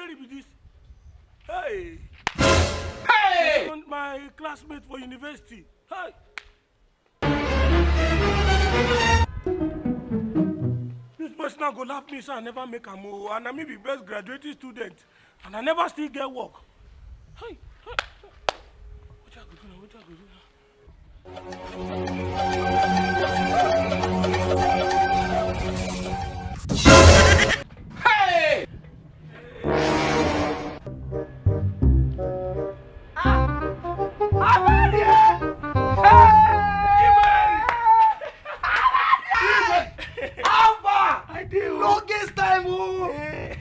story with this. Hey! Hey! My classmate for university. Hey! This person now go laugh me, so I never make a move. And I may be best graduating student. And I never still get work. Hey! Hey! What I go do now? What I go do now? Hey! Longest time, oh!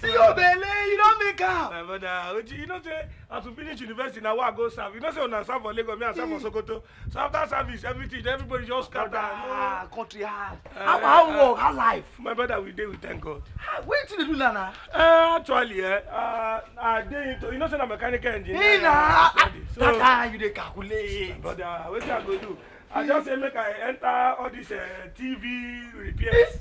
See your belly, you don't make up. My brother, you know, say, as we finish university, now I go serve. You know, say, when I serve for Lagos, me I serve for Sokoto. So after service, everything, everybody just scatter. Ah, country hard. How work, how life? My brother, we thank God. What did you do now? Actually, I did into, you know, say, I'm a mechanical engineer. Hey, nah. So, That time you dey calculate. but what I go do? I just say, make I enter all these TV repairs.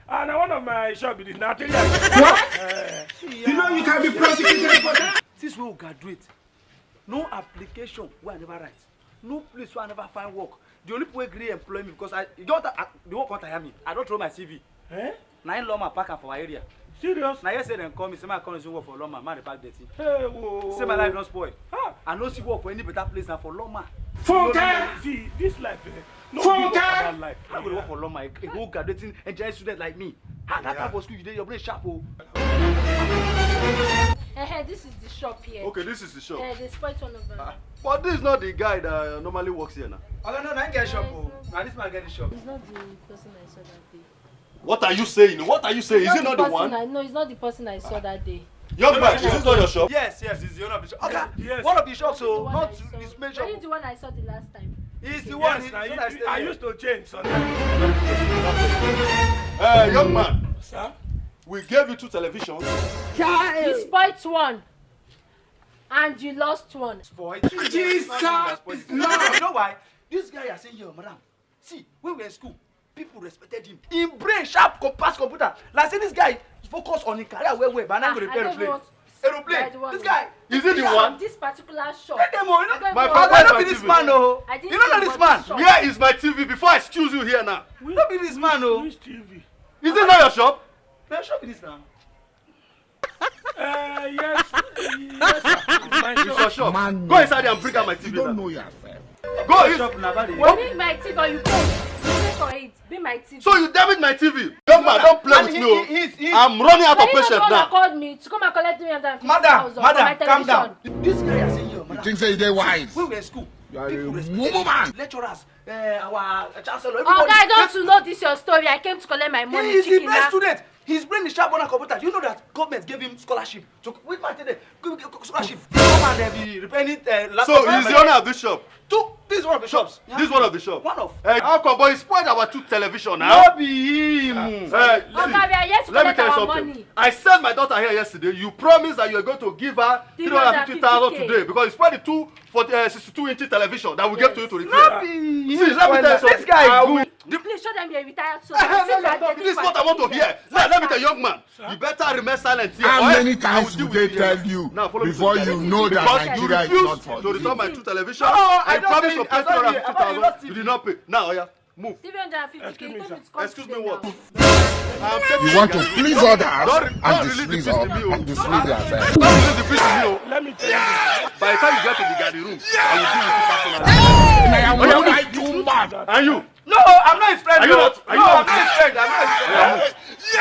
And one of my shop is now. What? You know you can be prosecuted for that. Since we graduate, no application where I never write, no place where I never find work. The only people who agree employ me because the work want to hire me. I don't throw my CV. Eh? Now in Loma park for my area. Serious? Now you say them call me, say my account is work for Loma, man the park dirty. Hey, whoa. Say my life don't spoil. Ah. I no see work for any better place than for Loma. See, this life, no Funke! about life. I go work for Loma, a whole graduating engineering student like me. That time for school, you did your brain sharp. Oh. This is the shop here. Okay, this is the shop. They spoiled one of them. But this is not the guy that normally works here now. Oh no, I get shop. Oh. Now this man get the shop. It's not the person I saw that day. What are you saying? What are you saying? Is it not the one? No, it's not the person I saw that day. Young man, is this not your shop? Yes, it's the owner of the shop. Okay, Yes. one of the shops, so The one not I saw. his main shop. It's the one I saw the last time. He's the one. Yes, He's I used to change sometimes. Young man, Sir? we gave you 2 televisions. You spoiled one. And you lost one. spoiled. Jesus! You know why? This guy you are saying here, madam. See, when we were in school, people respected him. In brain, sharp, compass, computer. Like say this guy focus on his career well, but now go repair aeroplane. Aeroplane. This guy. Is it the one? This particular shop. Let them know. My I father- don't be this man, oh. I didn't You don't know see this what man. this shop- Where is my TV before I excuse you here now? Don't be this man, oh. Which TV? Is it not your shop? Let's show me this now. Yes. Yes, sir. My It's your shop. shop. Man, Go inside there and bring out my You TV don't now. know yourself. Go in. Shop na body. Be my TV or you pay. You pay for it. Be my TV. So you damage my TV. Young man, don't play with me. Oh. He's I'm running out of Can you patience not now. called me to come and collect me and Madam, for my calm television. down. This guy you are saying here, You madam. think say they wise? When we were in school, You are a people respected mumu man. him. Lecturers, our chancellor, Oh, everybody. guy, don't you know this your story? I came to collect my money. He is the chicken, best ah. student. His brain is sharp on a computer. You know that government gave him scholarship. So with my today, scholarship. Come and be repairing laptop. So he's the owner of this shop. This is one of the shops. This is one of the shop. One of. How come boy spoiled our 2 television now? No be him. Oh, God, we are yet to Let me collect tell you our something. money. I sent my daughter here yesterday. You promised that you were going to give her 350,000 today because you spoiled the 62-inch television that we gave to you to repair. No be him. See, let me tell you something. This guy is good. Please show them you're retired so This is what I want to hear. Now, let me tell you, young man, you better remain silent here. How or many else I will times deal will with they you tell here. you Now, follow me before to the you gate. know Because that you Nigeria is refuse not for to you? return my 2 televisions. No, I I don't promised say- to pay I thought you- I thought you 250,000. lost You did not pay. Now, oh yeah, move. 350. Excuse me, sir. Excuse me, what? You want to please others and displease yourself. Don't release yourself. the fish to me, oh. Let me tell you. By the time you get to the garden room, I will deal with you personally. I am what I do mad. And you? No, I'm not his friend. Are you no. not? Are you No, not? I'm not his friend. I'm not his friend. I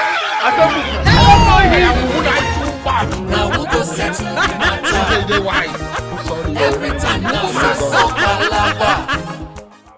said move. I am what I do mad. Now we go settle the matter. They wise.